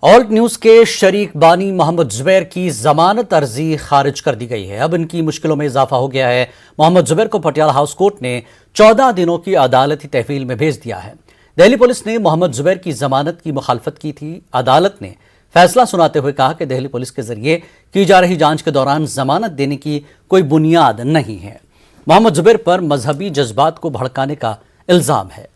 Alt news के शरीक बानी मोहम्मद जुबैर की जमानत अर्जी खारिज कर दी गई है। अब इनकी मुश्किलों में इजाफा हो गया है। मोहम्मद जुबैर को पटियाला हाउस कोर्ट ने 14 दिनों की अदालती तहवील में भेज दिया है। दिल्ली पुलिस ने मोहम्मद जुबैर की जमानत की मुखालफत की थी। अदालत ने फैसला सुनाते हुए कहा कि दिल्ली पुलिस के जरिए की जा रही जांच के दौरान जमानत देने की कोई बुनियाद नहीं है। मोहम्मद जुबैर पर मजहबी जज्बात को भड़काने का इल्जाम है।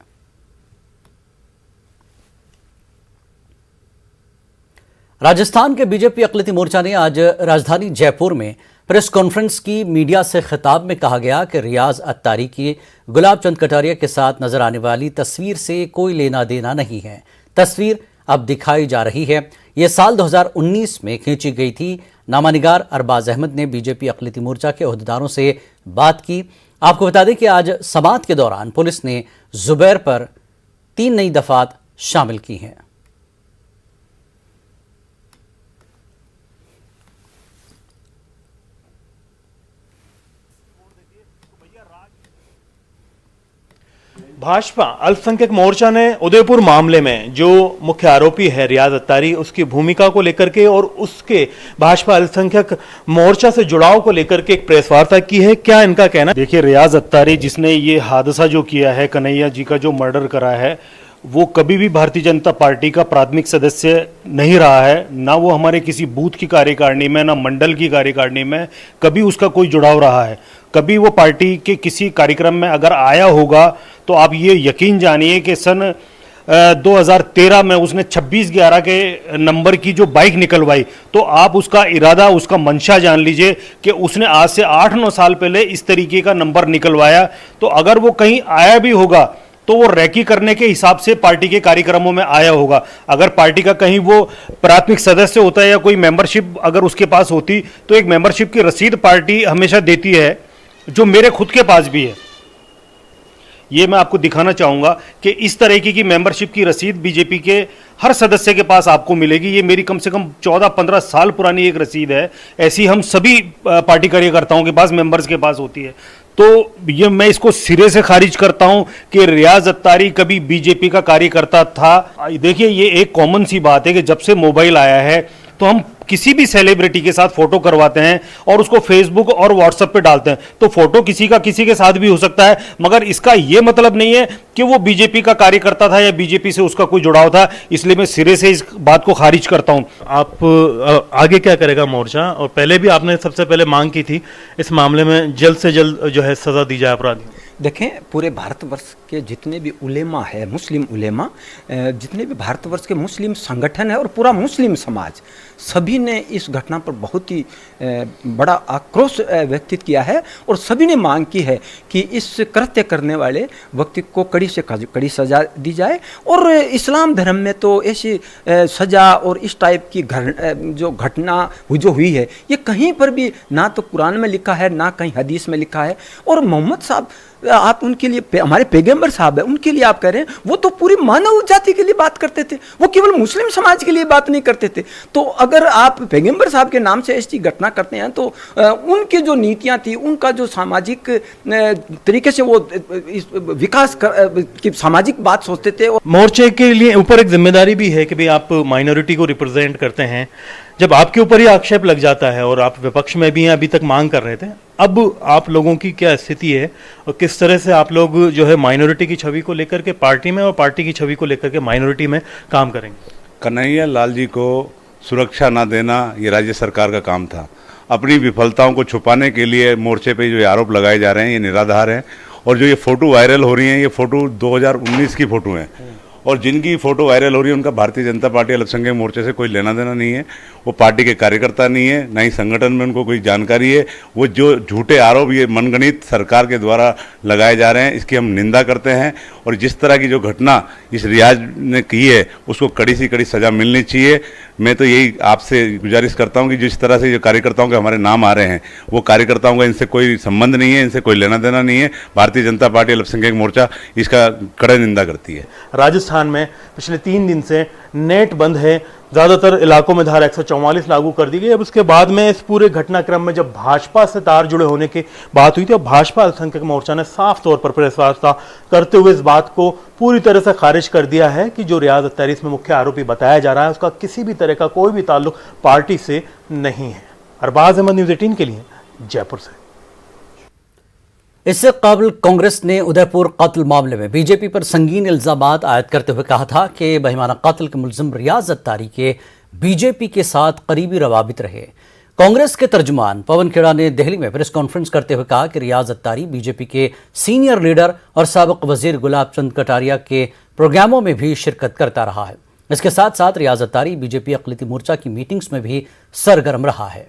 राजस्थान के बीजेपी अक़लियती मोर्चा ने आज राजधानी जयपुर में प्रेस कॉन्फ्रेंस की। मीडिया से खिताब में कहा गया कि रियाज अत्तारी की गुलाब चंद कटारिया के साथ नजर आने वाली तस्वीर से कोई लेना देना नहीं है। तस्वीर अब दिखाई जा रही है। यह साल 2019 में खींची गई थी। नामानिगार अरबाज अहमद ने बीजेपी अक़लियती मोर्चा के ओहदेदारों से बात की। आपको बता दें कि आज समाअत के दौरान पुलिस ने जुबैर पर 3 नई दफात शामिल की हैं। भाजपा अल्पसंख्यक मोर्चा ने उदयपुर मामले में जो मुख्य आरोपी है रियाज अत्तारी, उसकी भूमिका को लेकर के और उसके भाजपा अल्पसंख्यक मोर्चा से जुड़ाव को लेकर के एक प्रेस वार्ता की है। क्या इनका कहना? देखिए, रियाज अत्तारी जिसने ये हादसा जो किया है, कन्हैया जी का जो मर्डर करा है, वो कभी भी भारतीय जनता पार्टी का प्राथमिक सदस्य नहीं रहा है। ना वो हमारे किसी बूथ की कार्यकारिणी में, ना मंडल की कार्यकारिणी में कभी उसका कोई जुड़ाव रहा है। कभी वो पार्टी के किसी कार्यक्रम में अगर आया होगा तो आप ये यकीन जानिए कि सन 2013 में उसने 2611 के नंबर की जो बाइक निकलवाई, तो आप उसका इरादा, उसका मंशा जान लीजिए कि उसने आज से 8-9 साल पहले इस तरीके का नंबर निकलवाया। तो अगर वो कहीं आया भी होगा तो वो रैकी करने के हिसाब से पार्टी के कार्यक्रमों में आया होगा। अगर पार्टी का कहीं वो प्राथमिक सदस्य होता है या कोई मेंबरशिप अगर उसके पास होती, तो एक मेंबरशिप की रसीद पार्टी हमेशा देती है, जो मेरे खुद के पास भी है। ये मैं आपको दिखाना चाहूंगा कि इस तरीके की मेंबरशिप की रसीद बीजेपी के हर सदस्य के पास आपको मिलेगी। ये मेरी कम से कम 14-15 साल पुरानी एक रसीद है। ऐसी हम सभी पार्टी कार्यकर्ताओं के पास, मेंबर्स के पास होती है। तो ये मैं इसको सिरे से खारिज करता हूं कि रियाज अत्तारी कभी बीजेपी का कार्यकर्ता था। देखिए, ये एक कॉमन सी बात है कि जब से मोबाइल आया है तो हम किसी भी सेलिब्रिटी के साथ फोटो करवाते हैं और उसको फेसबुक और व्हाट्सएप पे डालते हैं। तो फोटो किसी का किसी के साथ भी हो सकता है, मगर इसका यह मतलब नहीं है कि वो बीजेपी का कार्यकर्ता था या बीजेपी से उसका कोई जुड़ाव था। इसलिए मैं सिरे से इस बात को खारिज करता हूं। आप आगे क्या करेगा मोर्चा? और पहले भी आपने सबसे पहले मांग की थी इस मामले में जल्द से जल्द जो है सजा दी जाए अपराधी। देखें, पूरे भारतवर्ष के जितने भी उलेमा है, मुस्लिम उलेमा, जितने भी भारतवर्ष के मुस्लिम संगठन है और पूरा मुस्लिम समाज, सभी ने इस घटना पर बहुत ही बड़ा आक्रोश व्यक्त किया है और सभी ने मांग की है कि इस कृत्य करने वाले व्यक्ति को कड़ी से कड़ी सजा दी जाए। और इस्लाम धर्म में तो ऐसी सजा और इस टाइप की जो घटना जो हुई है, ये कहीं पर भी ना तो कुरान में लिखा है, ना कहीं हदीस में लिखा है। और मोहम्मद साहब, आप उनके लिए, हमारे पैगंबर साहब है, उनके लिए आप कह रहे हैं, वो तो पूरी मानव जाति के लिए बात करते थे, वो केवल मुस्लिम समाज के लिए बात नहीं करते थे। तो अगर आप पैगंबर साहब के नाम से ऐसी घटना करते हैं तो उनकी जो नीतियां थी, उनका जो सामाजिक तरीके से वो विकास की सामाजिक बात सोचते थे। मोर्चे के लिए ऊपर एक जिम्मेदारी भी है कि भाई आप माइनॉरिटी को रिप्रेजेंट करते हैं। जब आपके ऊपर ही आक्षेप लग जाता है और आप विपक्ष में भी हैं, अभी तक मांग कर रहे थे, अब आप लोगों की क्या स्थिति है और किस तरह से आप लोग जो है माइनॉरिटी की छवि को लेकर के पार्टी में और पार्टी की छवि को लेकर के माइनॉरिटी में काम करेंगे? कन्हैया लाल जी को सुरक्षा न देना ये राज्य सरकार का काम था। अपनी विफलताओं को छुपाने के लिए मोर्चे पे जो आरोप लगाए जा रहे हैं ये निराधार हैं। और जो ये फोटो वायरल हो रही हैं, ये फोटो 2019 की फोटो हैं और जिनकी फोटो वायरल हो रही है उनका भारतीय जनता पार्टी अल्पसंख्यक मोर्चे से कोई लेना देना नहीं है। वो पार्टी के कार्यकर्ता नहीं है, ना ही संगठन में उनको कोई जानकारी है। वो जो झूठे आरोप ये मनगणित सरकार के द्वारा लगाए जा रहे हैं, इसकी हम निंदा करते हैं। और जिस तरह की जो घटना इस रियाज ने की है, उसको कड़ी से कड़ी सजा मिलनी चाहिए। मैं तो यही आपसे गुजारिश करता हूं कि जिस तरह से जो कार्यकर्ताओं के हमारे नाम आ रहे हैं, वो कार्यकर्ताओं का इनसे कोई संबंध नहीं है, इनसे कोई लेना देना नहीं है। भारतीय जनता पार्टी अल्पसंख्यक मोर्चा इसका कड़ी निंदा करती है। राजस्थान में पिछले 3 दिन से नेट बंद है, ज़्यादातर इलाकों में धारा 144 लागू कर दी गई। अब उसके बाद में इस पूरे घटनाक्रम में जब भाजपा से तार जुड़े होने की बात हुई थी, अब भाजपा अल्पसंख्यक मोर्चा ने साफ तौर पर प्रेस वार्ता करते हुए इस बात को पूरी तरह से खारिज कर दिया है कि जो रियाज अत्तारी इसमें मुख्य आरोपी बताया जा रहा है उसका किसी भी तरह का कोई भी ताल्लुक पार्टी से नहीं है। अरबाज अहमद, न्यूज़ 18 के लिए जयपुर से। इससे कबल कांग्रेस ने उदयपुर कत्ल मामले में बीजेपी पर संगीन इल्जामात आयद करते हुए कहा था कि बहिमाना कत्ल के मुलजिम रियाज अत्तारी के बीजेपी के साथ करीबी रवाबित रहे। कांग्रेस के तर्जुमान पवन खेड़ा ने दिल्ली में प्रेस कॉन्फ्रेंस करते हुए कहा कि रियाज अत्तारी बीजेपी के सीनियर लीडर और साबिक वजीर गुलाब चंद कटारिया के प्रोग्रामों में भी शिरकत करता रहा है। इसके साथ साथ रियाज अत्तारी बीजेपी अक़लियती मोर्चा की मीटिंग्स में भी सरगर्म रहा है।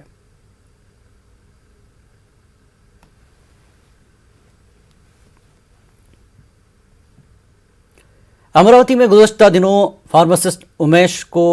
अमरावती में गुज़श्ता दिनों फार्मासिस्ट उमेश को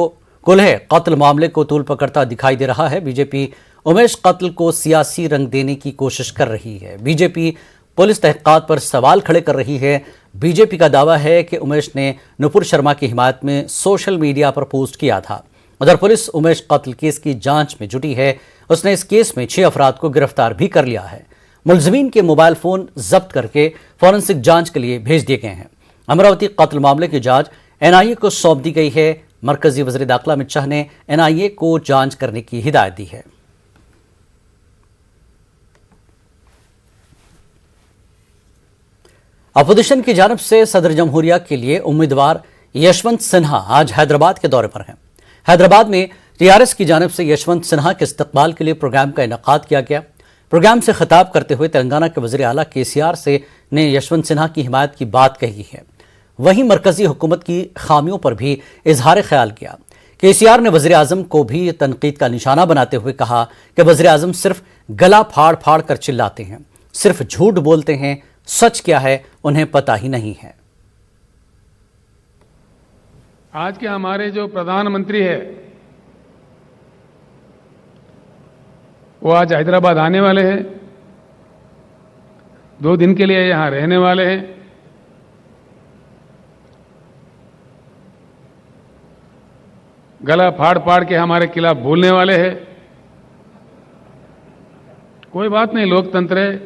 कुल्हे कत्ल मामले को तूल पकड़ता दिखाई दे रहा है। बीजेपी उमेश कत्ल को सियासी रंग देने की कोशिश कर रही है। बीजेपी पुलिस तहक़ीक़ात पर सवाल खड़े कर रही है। बीजेपी का दावा है कि उमेश ने नुपुर शर्मा की हिमायत में सोशल मीडिया पर पोस्ट किया था। उधर पुलिस उमेश कत्ल केस की जांच में जुटी है। उसने इस केस में 6 अफराद को गिरफ्तार भी कर लिया है। मुलजिमीन के मोबाइल फ़ोन जब्त करके फॉरेंसिक जांच के लिए भेज दिए गए हैं। अमरावती कत्ल मामले की जांच एनआईए को सौंप दी गई है। मरकजी वज़ीर दाखिला अमित शाह ने एनआईए को जांच करने की हिदायत दी है। अपोजिशन की जानिब से सदर जमहूरिया के लिए उम्मीदवार यशवंत सिन्हा आज हैदराबाद के दौरे पर हैं। हैदराबाद में टीआरएस की जानिब से यशवंत सिन्हा के इस्तकबाल के लिए प्रोग्राम का इनेकाद किया गया। प्रोग्राम से खिताब करते हुए तेलंगाना के वज़ीर आला केसीआर ने यशवंत सिन्हा की हिमायत की बात कही है। वहीं मरकजी हुकूमत की खामियों पर भी इजहार ख्याल किया। केसीआर ने वज़ीर आज़म को भी तनकीद का निशाना बनाते हुए कहा कि वज़ीर आज़म सिर्फ गला फाड़ फाड़ कर चिल्लाते हैं, सिर्फ झूठ बोलते हैं, सच क्या है उन्हें पता ही नहीं है। आज के हमारे जो प्रधानमंत्री है वो आज हैदराबाद आने वाले हैं, 2 दिन के लिए यहां रहने वाले हैं। गला फाड़ फाड़ के हमारे खिलाफ बोलने वाले हैं। कोई बात नहीं, लोकतंत्र है,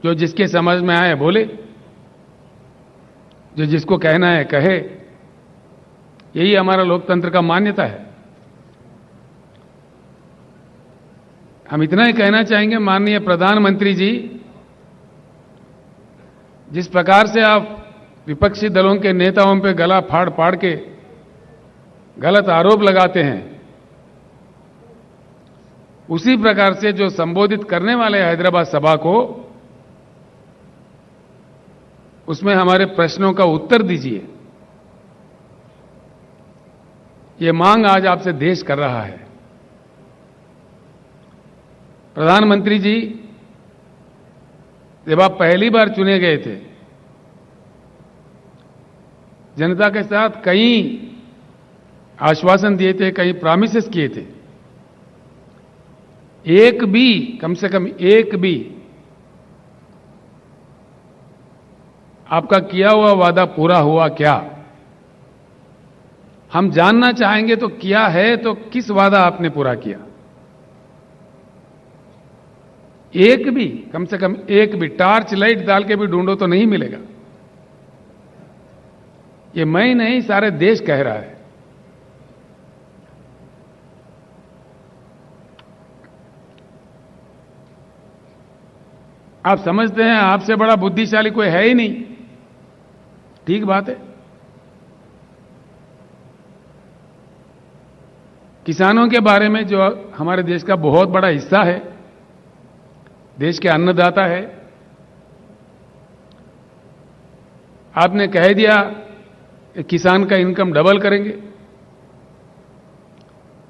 जो जिसके समझ में आए बोले, जो जिसको कहना है कहे। यही हमारा लोकतंत्र का मान्यता है। हम इतना ही कहना चाहेंगे, माननीय प्रधानमंत्री जी, जिस प्रकार से आप विपक्षी दलों के नेताओं पे गला फाड़ फाड़ के गलत आरोप लगाते हैं, उसी प्रकार से जो संबोधित करने वाले हैदराबाद सभा को, उसमें हमारे प्रश्नों का उत्तर दीजिए। ये मांग आज आपसे देश कर रहा है। प्रधानमंत्री जी, जब आप पहली बार चुने गए थे, जनता के साथ कई आश्वासन दिए थे, कई प्रॉमिसेस किए थे। एक भी, कम से कम एक भी आपका किया हुआ वादा पूरा हुआ क्या? हम जानना चाहेंगे। तो किया है तो किस वादा आपने पूरा किया? एक भी, कम से कम एक भी टार्च लाइट डाल के भी ढूंढो तो नहीं मिलेगा। ये मैं नहीं, सारे देश कह रहा है। आप समझते हैं आपसे बड़ा बुद्धिशाली कोई है ही नहीं। ठीक बात है। किसानों के बारे में, जो हमारे देश का बहुत बड़ा हिस्सा है, देश के अन्नदाता है, आपने कह दिया कि किसान का इनकम डबल करेंगे।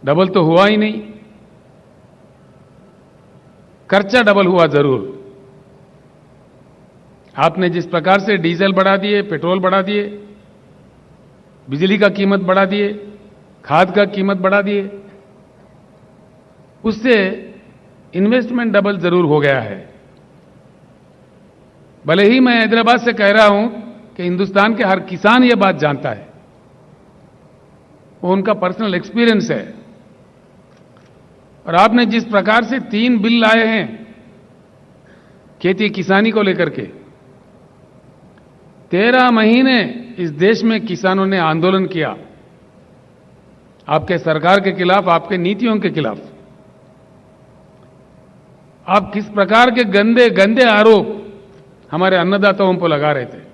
डबल तो हुआ ही नहीं, खर्चा डबल हुआ जरूर। आपने जिस प्रकार से डीजल बढ़ा दिए, पेट्रोल बढ़ा दिए, बिजली का कीमत बढ़ा दिए, खाद का कीमत बढ़ा दिए, उससे इन्वेस्टमेंट डबल जरूर हो गया है। भले ही मैं हैदराबाद से कह रहा हूं कि हिंदुस्तान के हर किसान ये बात जानता है वो उनका पर्सनल एक्सपीरियंस है। और आपने जिस प्रकार से 3 बिल लाए हैं खेती किसानी को लेकर के, 13 महीने इस देश में किसानों ने आंदोलन किया आपके सरकार के खिलाफ, आपके नीतियों के खिलाफ। आप किस प्रकार के गंदे गंदे आरोप हमारे अन्नदाताओं पर लगा रहे थे।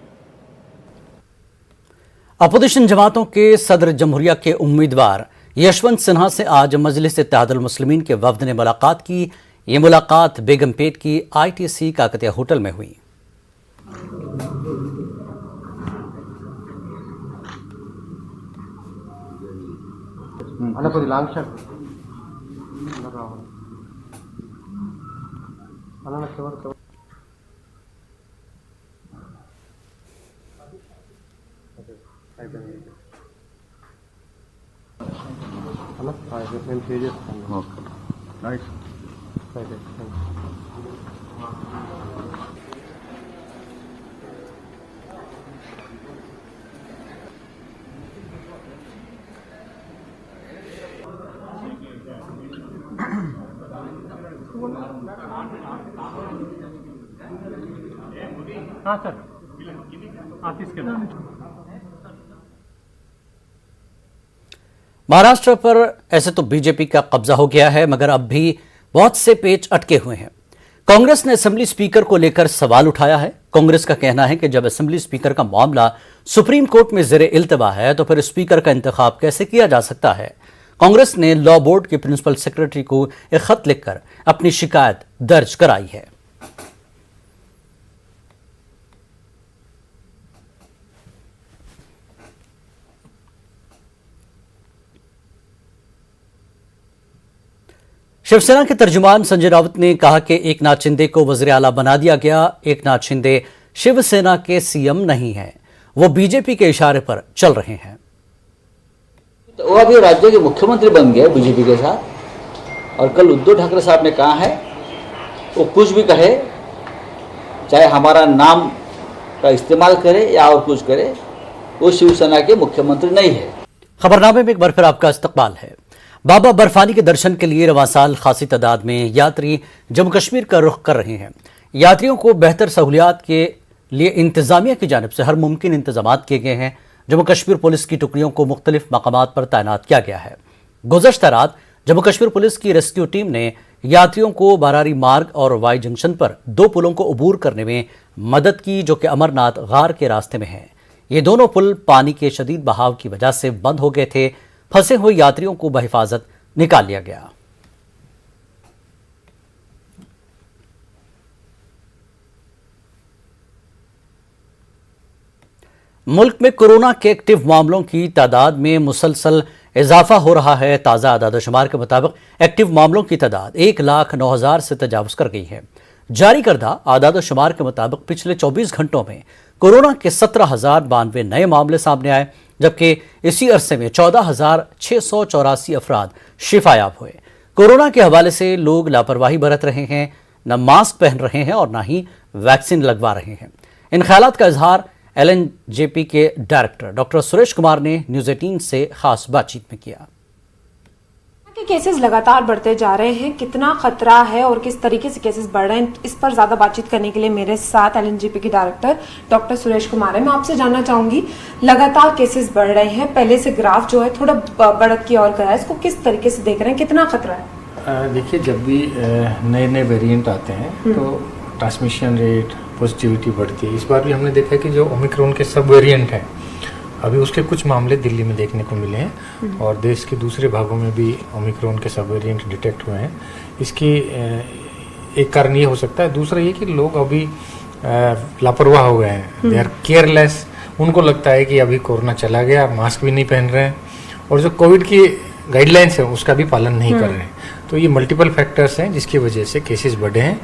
अपोजिशन जमातों के सदर जमहूरिया के उम्मीदवार यशवंत सिन्हा से आज मजलिस इत्तेहादुल मुस्लिमीन के वफ्द ने मुलाकात की। ये मुलाकात बेगमपेट की ITC काकतिया होटल में हुई। हाँ सर, आतिश के महाराष्ट्र पर ऐसे तो बीजेपी का कब्जा हो गया है, मगर अब भी बहुत से पेच अटके हुए हैं। कांग्रेस ने असेंबली स्पीकर को लेकर सवाल उठाया है। कांग्रेस का कहना है कि जब असेंबली स्पीकर का मामला सुप्रीम कोर्ट में ज़ेरे इल्तवा है तो फिर स्पीकर का इंतखाब कैसे किया जा सकता है। कांग्रेस ने लॉ बोर्ड के प्रिंसिपल सेक्रेटरी को एक खत लिखकर अपनी शिकायत दर्ज कराई है। शिवसेना के तर्जुमान संजय राउत ने कहा कि एकनाथ शिंदे को वज़ीर आला बना दिया गया। एकनाथ शिंदे शिवसेना के सीएम नहीं हैं, वो बीजेपी के इशारे पर चल रहे हैं। तो वो अभी राज्य के मुख्यमंत्री बन गए बीजेपी के साथ, और कल उद्धव ठाकरे साहब ने कहा है वो कुछ भी कहे, चाहे हमारा नाम का इस्तेमाल करे या और कुछ करे, वो शिवसेना के मुख्यमंत्री नहीं है। खबरनामे में एक बार फिर आपका इस्तकबाल है। बाबा बर्फानी के दर्शन के लिए रवां साल खासी तादाद में यात्री जम्मू कश्मीर का रुख कर रहे हैं। यात्रियों को बेहतर सहूलियात के लिए इंतजामिया की जानिब से हर मुमकिन इंतजाम किए गए हैं। जम्मू कश्मीर पुलिस की टुकड़ियों को मुख्तलिफ मकामात पर तैनात किया गया है। गुज़श्ता रात जम्मू कश्मीर पुलिस की रेस्क्यू टीम ने यात्रियों को बारारी मार्ग और वाई जंक्शन पर 2 पुलों को अबूर करने में मदद की, जो कि अमरनाथ गार के रास्ते में हैं। ये दोनों पुल पानी के शदीद बहाव की वजह से बंद हो गए थे। फंसे हुए यात्रियों को बहिफाजत निकाल लिया गया। मुल्क में कोरोना के एक्टिव मामलों की तादाद में मुसलसल इजाफा हो रहा है। ताज़ा आदादोशुमार के मुताबिक एक्टिव मामलों की तादाद 1,09,000 से तजावुज़ कर गई है। जारी करदा आदादोशुमार के मुताबिक पिछले 24 घंटों में कोरोना के 17,092 नए मामले सामने आए, जबकि इसी अरसे में 14,684 अफराद शिफायाब हुए। कोरोना के हवाले से लोग लापरवाही बरत रहे हैं, न मास्क पहन रहे हैं और न ही वैक्सीन लगवा रहे हैं। इन ख्यालात का इजहार LNJP के डायरेक्टर डॉक्टर सुरेश कुमार ने न्यूज़ 18 से खास बातचीत में किया। के केसेस लगातार बढ़ते जा रहे हैं, कितना खतरा है और किस तरीके से केसेस बढ़ रहे हैं, इस पर ज्यादा बातचीत करने के लिए मेरे साथ LNJP के डायरेक्टर डॉक्टर सुरेश कुमार है। मैं आपसे जानना चाहूंगी, लगातार केसेस बढ़ रहे हैं, पहले से ग्राफ जो है थोड़ा बढ़त की ओर गया है, इसको किस तरीके से देख रहे हैं, कितना खतरा है? देखिए, जब भी नए नए वेरिएंट आते हैं तो ट्रांसमिशन रेट, पॉजिटिविटी बढ़ती है। इस बार भी हमने देखा कि जो ओमिक्रॉन के सब वेरिएंट हैं, अभी उसके कुछ मामले दिल्ली में देखने को मिले हैं और देश के दूसरे भागों में भी ओमिक्रॉन के सब वेरिएंट डिटेक्ट हुए हैं। इसकी एक कारण ये हो सकता है। दूसरा ये कि लोग अभी लापरवाह हो गए हैं, दे आर केयरलेस। उनको लगता है कि अभी कोरोना चला गया, मास्क भी नहीं पहन रहे हैं और जो कोविड की गाइडलाइंस है उसका भी पालन नहीं कर रहे हैं। तो ये मल्टीपल फैक्टर्स हैं जिसकी वजह से केसेस बढ़े हैं।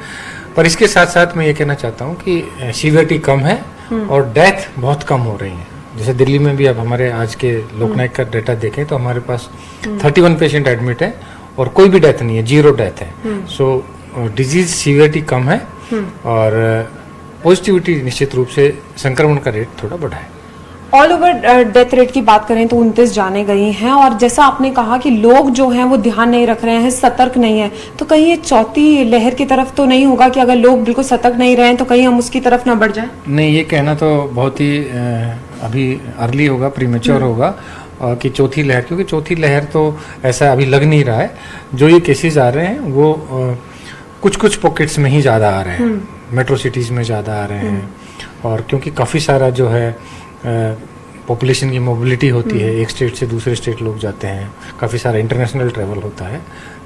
पर इसके साथ साथ मैं ये कहना चाहता हूँ कि सीवियरिटी कम है और डेथ बहुत कम हो रही है। जैसे दिल्ली में भी अब हमारे आज के लोकनायक का डेटा देखें तो हमारे पास 31 पेशेंट एडमिट है और कोई भी डेथ नहीं है, 0 डेथ है। सो डिजीज सीवियरिटी कम है और पॉजिटिविटी निश्चित रूप से संक्रमण का रेट थोड़ा बढ़ा है। ऑल ओवर डेथ रेट की बात करें तो 29 जाने गई हैं, और जैसा आपने कहा कि लोग जो हैं वो ध्यान नहीं रख रहे हैं, सतर्क नहीं है, तो कहीं ये चौथी लहर की तरफ तो नहीं होगा कि अगर लोग बिल्कुल सतर्क नहीं रहे तो कहीं हम उसकी तरफ ना बढ़ जाए? नहीं, ये कहना तो बहुत ही अभी अर्ली होगा, प्रीमेच्योर होगा कि चौथी लहर, क्योंकि चौथी लहर तो ऐसा अभी लग नहीं रहा है। जो ये केसेस आ रहे हैं वो कुछ कुछ पॉकेट्स में ही ज़्यादा आ रहे हैं, मेट्रो सिटीज़ में ज़्यादा आ रहे हैं, और क्योंकि काफ़ी सारा जो है पॉपुलेशन की मोबिलिटी होती है, एक स्टेट से दूसरे स्टेट लोग जाते हैं, काफ़ी सारा इंटरनेशनल ट्रैवल होता है,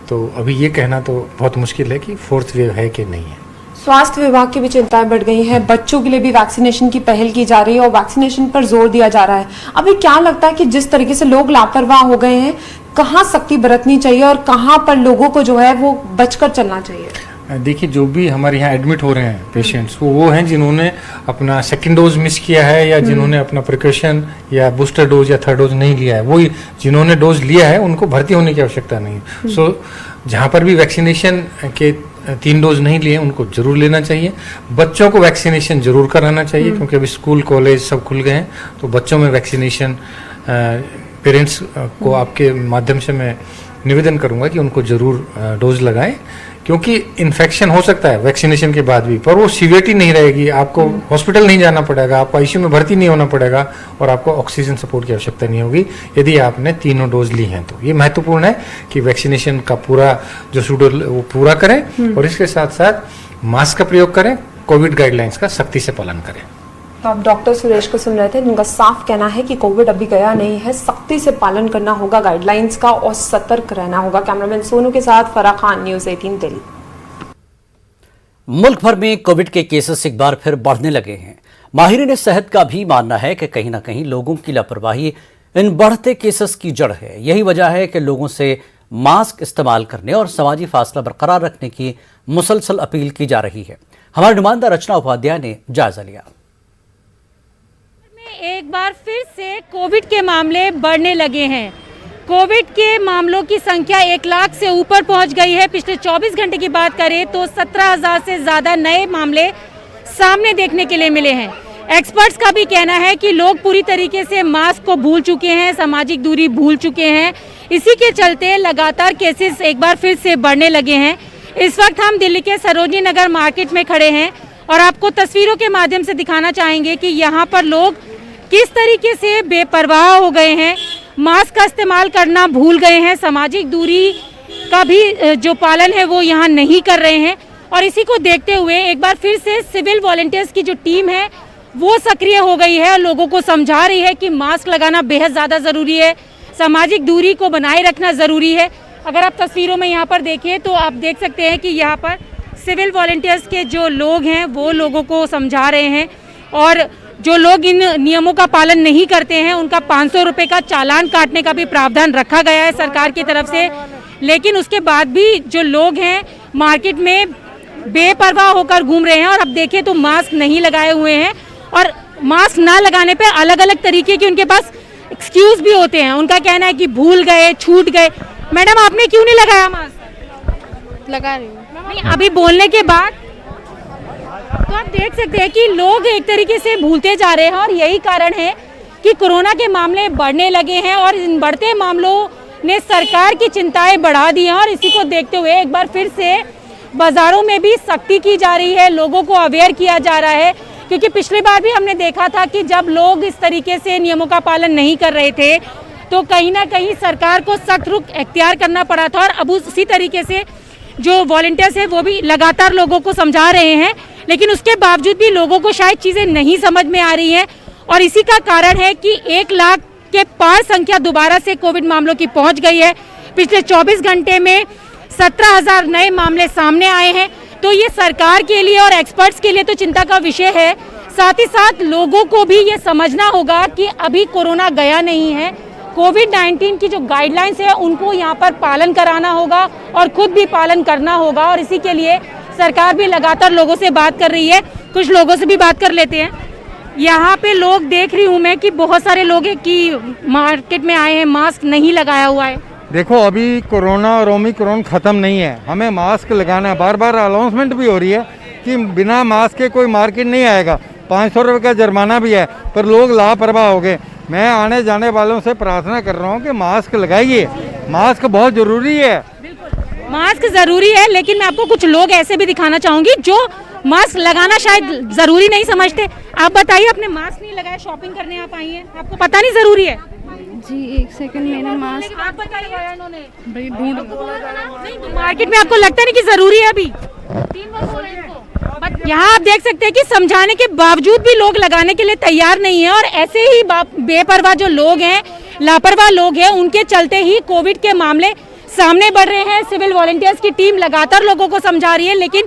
तो अभी ये कहना तो बहुत मुश्किल है कि फोर्थ वेव है कि नहीं है। स्वास्थ्य विभाग की भी चिंताएं बढ़ गई हैं, बच्चों के लिए भी वैक्सीनेशन की पहल की जा रही है और वैक्सीनेशन पर जोर दिया जा रहा है। अभी क्या लगता है कि जिस तरीके से लोग लापरवाह हो गए हैं, कहाँ सख्ती बरतनी चाहिए और कहाँ पर लोगों को जो है वो बचकर चलना चाहिए? देखिए, जो भी हमारे यहाँ एडमिट हो रहे हैं पेशेंट्स, वो हैं जिन्होंने अपना सेकंड डोज मिस किया है या जिन्होंने अपना प्रिकॉशन या बूस्टर डोज या थर्ड डोज नहीं लिया है। वही जिन्होंने डोज लिया है उनको भर्ती होने की आवश्यकता नहीं है। सो जहाँ पर भी वैक्सीनेशन के 3 डोज नहीं लिए उनको जरूर लेना चाहिए। बच्चों को वैक्सीनेशन जरूर कराना चाहिए, क्योंकि अभी स्कूल कॉलेज सब खुल गए हैं, तो बच्चों में वैक्सीनेशन पेरेंट्स को आपके माध्यम से मैं निवेदन करूंगा कि उनको जरूर डोज लगाएं, क्योंकि इन्फेक्शन हो सकता है वैक्सीनेशन के बाद भी, पर वो सीवियरिटी नहीं रहेगी। आपको हॉस्पिटल नहीं जाना पड़ेगा, आपको आईसीयू में भर्ती नहीं होना पड़ेगा, और आपको ऑक्सीजन सपोर्ट की आवश्यकता नहीं होगी यदि आपने 3 डोज ली हैं। तो ये महत्वपूर्ण है कि वैक्सीनेशन का पूरा जो शेड्यूल वो पूरा करें, और इसके साथ साथ मास्क का प्रयोग करें, कोविड गाइडलाइंस का सख्ती से पालन करें। तो आप डॉक्टर सुरेश को सुन रहे थे, जिनका साफ कहना है कि कोविड अभी गया नहीं है, सख्ती से पालन करना होगा गाइडलाइंस का और सतर्क रहना होगा। कैमरामैन सोनू के साथ फराह खान, न्यूज़ 18 दिल्ली। मुल्क भर में कोविड के केसेस एक बार फिर बढ़ने लगे हैं। माहिरीन सेहत का भी मानना है कि कहीं ना कहीं लोगों की लापरवाही इन बढ़ते केसेस की जड़ है। यही वजह है कि लोगों से मास्क इस्तेमाल करने और समाजी फासला बरकरार रखने की मुसलसल अपील की जा रही है। हमारे नुमाइंदा रचना उपाध्याय ने जायजा लिया। एक बार फिर से कोविड के मामले बढ़ने लगे हैं। कोविड के मामलों की संख्या 1 लाख से ऊपर पहुंच गई है। पिछले 24 घंटे की बात करें तो 17,000 से ज़्यादा नए मामले सामने देखने के लिए मिले हैं। एक्सपर्ट्स का भी कहना है कि लोग पूरी तरीके से मास्क को भूल चुके हैं, सामाजिक दूरी भूल चुके हैं। इसी के चलते लगातार केसेस एक बार फिर से बढ़ने लगे हैं। इस वक्त हम दिल्ली के सरोजनी नगर मार्केट में खड़े हैं और आपको तस्वीरों के माध्यम से दिखाना चाहेंगे कि यहाँ पर लोग किस तरीके से बेपरवाह हो गए हैं, मास्क का इस्तेमाल करना भूल गए हैं, सामाजिक दूरी का भी जो पालन है वो यहाँ नहीं कर रहे हैं। और इसी को देखते हुए एक बार फिर से सिविल वॉलंटियर्स की जो टीम है वो सक्रिय हो गई है और लोगों को समझा रही है कि मास्क लगाना बेहद ज़्यादा ज़रूरी है, सामाजिक दूरी को बनाए रखना ज़रूरी है। अगर आप तस्वीरों में यहाँ पर देखिए तो आप देख सकते हैं कि यहाँ पर सिविल वॉलंटियर्स के जो लोग हैं वो लोगों को समझा रहे हैं, और जो लोग इन नियमों का पालन नहीं करते हैं उनका 500 रुपये का चालान काटने का भी प्रावधान रखा गया है सरकार की तरफ से। लेकिन उसके बाद भी जो लोग हैं मार्केट में बेपरवाह होकर घूम रहे हैं, और अब देखें तो मास्क नहीं लगाए हुए हैं, और मास्क ना लगाने पे अलग अलग तरीके के उनके पास एक्सक्यूज भी होते हैं। उनका कहना है कि भूल गए, छूट गए। मैडम, आपने क्यों नहीं लगाया मास्क? लगा रही हूँ। नहीं, अभी बोलने के बाद तो आप देख सकते हैं कि लोग एक तरीके से भूलते जा रहे हैं, और यही कारण है कि कोरोना के मामले बढ़ने लगे हैं और इन बढ़ते मामलों ने सरकार की चिंताएं बढ़ा दी हैं। और इसी को देखते हुए एक बार फिर से बाजारों में भी सख्ती की जा रही है, लोगों को अवेयर किया जा रहा है, क्योंकि पिछली बार भी हमने देखा था कि जब लोग इस तरीके से नियमों का पालन नहीं कर रहे थे तो कहीं ना कहीं सरकार को सख्त रुख इख्तियार करना पड़ा था। और अब उसी तरीके से जो वॉलंटियर्स हैं वो भी लगातार लोगों को समझा रहे हैं, लेकिन उसके बावजूद भी लोगों को शायद चीज़ें नहीं समझ में आ रही हैं। और इसी का कारण है कि 1 लाख के पार संख्या दोबारा से कोविड मामलों की पहुंच गई है। पिछले 24 घंटे में 17,000 नए मामले सामने आए हैं। तो ये सरकार के लिए और एक्सपर्ट्स के लिए तो चिंता का विषय है, साथ ही साथ लोगों को भी ये समझना होगा कि अभी कोरोना गया नहीं है। कोविड-19 की जो गाइडलाइंस है उनको यहाँ पर पालन कराना होगा और खुद भी पालन करना होगा, और इसी के लिए सरकार भी लगातार लोगों से बात कर रही है। कुछ लोगों से भी बात कर लेते हैं। यहाँ पे लोग देख रही हूँ मैं कि बहुत सारे लोग हैं कि मार्केट में आए हैं, मास्क नहीं लगाया हुआ है। देखो, अभी कोरोना और ओमिक्रॉन ख़त्म नहीं है, हमें मास्क लगाना है। बार बार अनाउंसमेंट भी हो रही है कि बिना मास्क के कोई मार्केट नहीं आएगा। 500 रुपये का जुर्माना भी है, पर लोग लापरवाह हो गए। मैं आने जाने वालों से प्रार्थना कर रहा हूँ कि मास्क लगाइए, मास्क बहुत ज़रूरी है। मास्क जरूरी है, लेकिन मैं आपको कुछ लोग ऐसे भी दिखाना चाहूंगी जो मास्क लगाना शायद जरूरी नहीं समझते। आप बताइए, आपने मास्क नहीं लगाया, शॉपिंग करने आप आई हैं, आपको पता नहीं जरूरी है? जी एक सेकंड, मैंने मास्क आप बताइए इन्होंने भाई ढूंढ नहीं तो मार्केट में आपको लगता नहीं कि जरूरी है? अभी 3 बार बोल रहे हैं इनको। बट यहाँ आप देख सकते हैं कि समझाने के बावजूद भी लोग लगाने के लिए तैयार नहीं है, और ऐसे ही बेपरवाह जो लोग हैं, लापरवाह लोग हैं, उनके चलते ही कोविड के मामले सामने बढ़ रहे हैं। सिविल वॉलंटियर्स की टीम लगातार लोगों को समझा रही है, लेकिन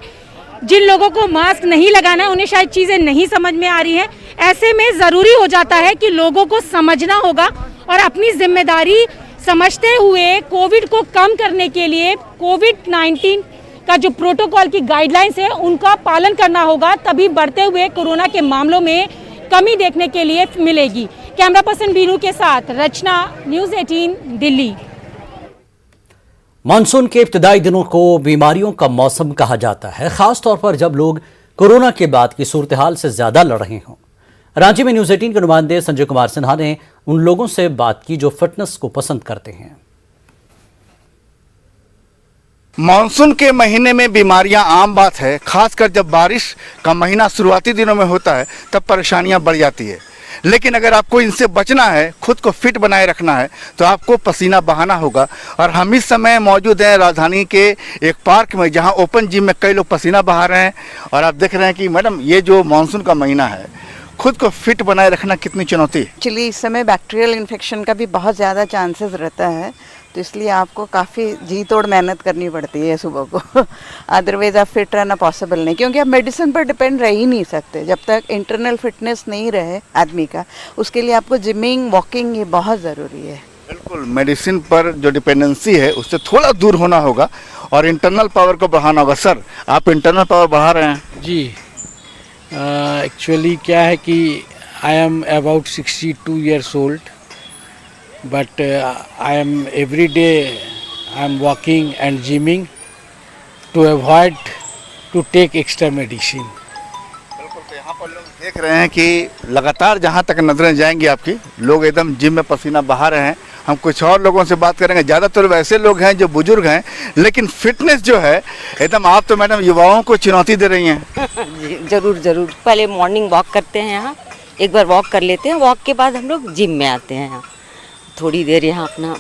जिन लोगों को मास्क नहीं लगाना है उन्हें शायद चीजें नहीं समझ में आ रही हैं। ऐसे में जरूरी हो जाता है कि लोगों को समझना होगा और अपनी जिम्मेदारी समझते हुए कोविड को कम करने के लिए कोविड-19 का जो प्रोटोकॉल की गाइडलाइंस है उनका पालन करना होगा, तभी बढ़ते हुए कोरोना के मामलों में कमी देखने के लिए मिलेगी। कैमरा पर्सन बीनू के साथ रचना, न्यूज़ 18 दिल्ली। मानसून के इब्तिदाई दिनों को बीमारियों का मौसम कहा जाता है, खासतौर पर जब लोग कोरोना के बाद की सूरत हाल से ज्यादा लड़ रहे हों। रांची में न्यूज़ 18 के नुमाइंदे संजय कुमार सिन्हा ने उन लोगों से बात की जो फिटनेस को पसंद करते हैं। मानसून के महीने में बीमारियां आम बात है, खासकर जब बारिश का महीना शुरुआती दिनों में होता है तब परेशानियां बढ़ जाती है। लेकिन अगर आपको इनसे बचना है, खुद को फिट बनाए रखना है, तो आपको पसीना बहाना होगा। और हम इस समय मौजूद हैं राजधानी के एक पार्क में, जहां ओपन जिम में कई लोग पसीना बहा रहे हैं। और आप देख रहे हैं कि मैडम, ये जो मानसून का महीना है, खुद को फिट बनाए रखना कितनी चुनौती है। एक्चुअली इस समय बैक्टीरियल इन्फेक्शन का भी बहुत ज़्यादा चांसेस रहता है, तो इसलिए आपको काफ़ी जी तोड़ मेहनत करनी पड़ती है सुबह को। अदरवाइज आप फिट रहना पॉसिबल नहीं, क्योंकि आप मेडिसिन पर डिपेंड रह ही नहीं सकते। जब तक इंटरनल फिटनेस नहीं रहे आदमी का, उसके लिए आपको जिमिंग, वॉकिंग ये बहुत ज़रूरी है। बिल्कुल, मेडिसिन पर जो डिपेंडेंसी है उससे थोड़ा दूर होना होगा और इंटरनल पावर को बढ़ाना होगा। सर, आप इंटरनल पावर बढ़ा रहे हैं? जी, एक्चुअली क्या है कि I am about 62 years old, but I am every day I am walking and gymming to avoid to take extra medicine. बिल्कुल, तो यहाँ पर लोग देख रहे हैं कि लगातार जहाँ तक नजरें जाएंगी आपकी, लोग एकदम जिम में पसीना बहा रहे हैं। हम कुछ और लोगों से बात करेंगे। ज़्यादातर वैसे लोग हैं जो बुजुर्ग हैं, लेकिन फिटनेस जो है एकदम, आप तो मैडम युवाओं को चुनौती दे रही हैं। जरूर जरूर, पहले मॉर्निंग वॉक करते हैं, यहाँ एक बार वॉक कर लेते हैं, वॉक के बाद हम लोग जिम में आते हैं। यहाँ थोड़ी देर यहाँ अपना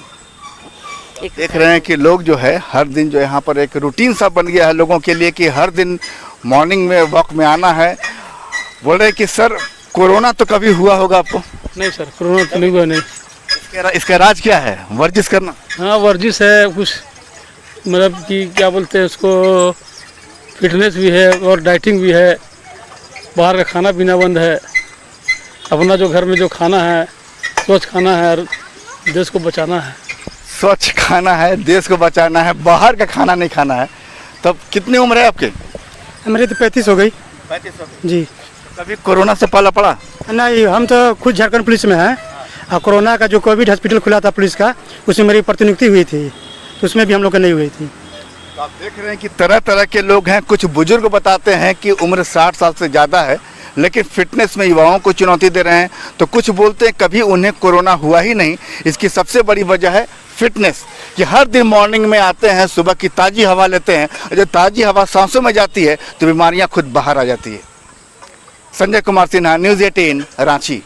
देख रहे हैं कि लोग जो है हर दिन जो यहाँ पर एक रूटीन सा बन गया है लोगों के लिए कि हर दिन मॉर्निंग में वॉक में आना है। बोल रहे कि सर, कोरोना तो कभी हुआ होगा आपको? नहीं सर, कोरोना तो नहीं हुआ। नहीं, इसका राज क्या है? वर्जिश करना? हाँ, वर्जिश है कुछ, मतलब कि क्या बोलते हैं उसको, फिटनेस भी है और डाइटिंग भी है। बाहर का खाना पीना बंद है, अपना जो घर में जो खाना है स्वच्छ खाना है और देश को बचाना है। स्वच्छ खाना है, देश को बचाना है, बाहर का खाना नहीं खाना है। तब कितनी उम्र है आपके? हमारी तो 35 हो गई। 35 हो गई जी। कभी कोरोना से पाला पड़ा? नहीं, हम तो खुद झारखंड पुलिस में हैं और कोरोना का जो कोविड हॉस्पिटल खुला था पुलिस का, उसमें मेरी प्रतिनियुक्ति हुई थी, तो उसमें भी हम लोग का नहीं हुई थी। तो आप देख रहे हैं कि तरह तरह के लोग हैं। कुछ बुजुर्ग बताते हैं कि उम्र 60 साल से ज़्यादा है, लेकिन फिटनेस में युवाओं को चुनौती दे रहे हैं। तो कुछ बोलते हैं कभी उन्हें कोरोना हुआ ही नहीं। इसकी सबसे बड़ी वजह है फिटनेस, कि हर दिन मॉर्निंग में आते हैं, सुबह की ताज़ी हवा लेते हैं, और जब ताज़ी हवा सांसों में जाती है तो बीमारियां खुद बाहर आ जाती है। संजय कुमार सिन्हा, न्यूज़ 18 रांची।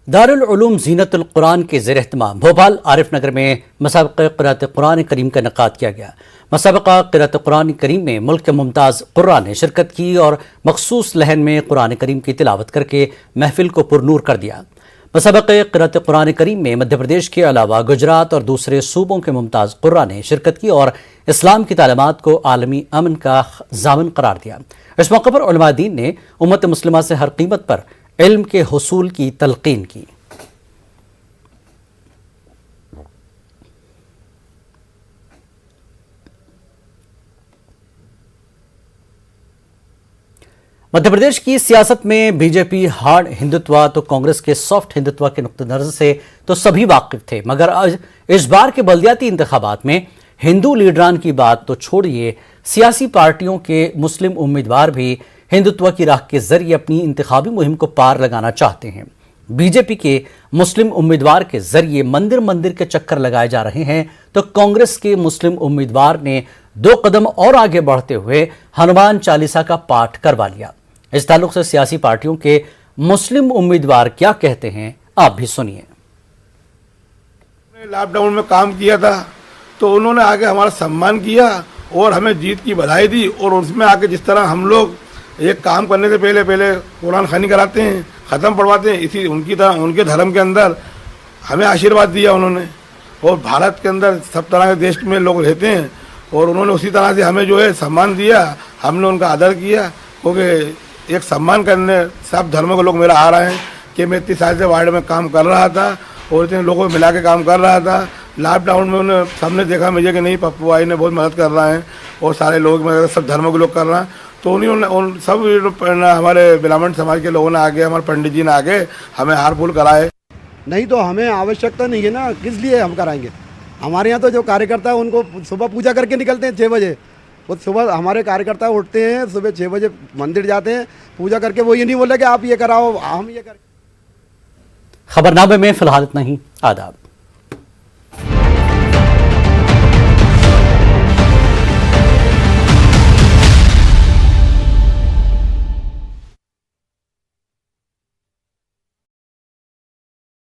दारुल उलूम ज़ीनतुल कुरान के ज़ेर एहतमाम भोपाल आरिफ नगर में मसाबक़ा क़िराअत कुरान करीम का इनेकाद किया गया। मसाबक़ा क़िराअत कुरान करीम में मुल्क के मुमताज़ क़ुर्रा ने शिरकत की और मखसूस लहन में कुरान करीम की तिलावत करके महफिल को पुरनूर कर दिया। मसाबक़ा क़िराअत कुरान करीम में मध्य प्रदेश के अलावा गुजरात और दूसरे सूबों के मुमताज़ क़ुर्रा ने शिरकत की और इस्लाम की तालीमात को आलमी अमन का ज़ामिन करार दिया। इस मौके पर उलमा दीन ने उम्मत मुस्लिमा से हर कीमत पर इल्म के हुसूल की तलकीन की। मध्य प्रदेश की सियासत में बीजेपी हार्ड हिंदुत्व तो कांग्रेस के सॉफ्ट हिंदुत्व के नुक्ते नजर से तो सभी वाकिफ थे, मगर इस बार के बल्दियाती इंतखाबात में हिंदू लीडरान की बात तो छोड़िए, सियासी पार्टियों के मुस्लिम उम्मीदवार भी हिंदुत्व की राह के जरिए अपनी इंतखाबी मुहिम को पार लगाना चाहते हैं। बीजेपी के मुस्लिम उम्मीदवार के जरिए मंदिर मंदिर के चक्कर लगाए जा रहे हैं, तो कांग्रेस के मुस्लिम उम्मीदवार ने 2 कदम और आगे बढ़ते हुए हनुमान चालीसा का पाठ करवा लिया। इस ताल्लुक से सियासी पार्टियों के मुस्लिम उम्मीदवार क्या कहते हैं, आप भी सुनिए। लॉकडाउन में काम किया था तो उन्होंने आके हमारा सम्मान किया और हमें जीत की बधाई दी, और उसमें आके जिस तरह हम लोग एक काम करने से पहले कुरान खानी कराते हैं, ख़त्म पढ़वाते हैं, इसी उनकी तरह उनके धर्म के अंदर हमें आशीर्वाद दिया उन्होंने। और भारत के अंदर सब तरह के देश में लोग रहते हैं और उन्होंने उसी तरह से हमें जो है सम्मान दिया, हमने उनका आदर किया, क्योंकि एक सम्मान करने सब धर्मों के लोग मेरा आ रहे हैं कि मैं इतनी साल से वार्ड में काम कर रहा था और इतने लोगों को मिला के काम कर रहा था। लॉकडाउन में उन्हें सबने देखा मुझे कि नहीं पप्पू भाई ने बहुत मदद कर रहे हैं और सारे लोग सब धर्मों के लोग कर रहे हैं, तो उन सब हमारे ब्राह्मण समाज के लोगों ने आगे, हमारे पंडित जी ने आगे हमें हार फूल कराए। नहीं तो हमें आवश्यकता नहीं है ना, किस लिए हम कराएंगे। हमारे यहाँ तो जो कार्यकर्ता है उनको सुबह पूजा करके निकलते हैं 6 बजे। वो सुबह हमारे कार्यकर्ता उठते हैं, सुबह 6 बजे मंदिर जाते हैं, पूजा करके वो ये नहीं बोले कि आप ये कराओ हम ये करें। खबरनामे में फिलहाल इतना ही। आदाब।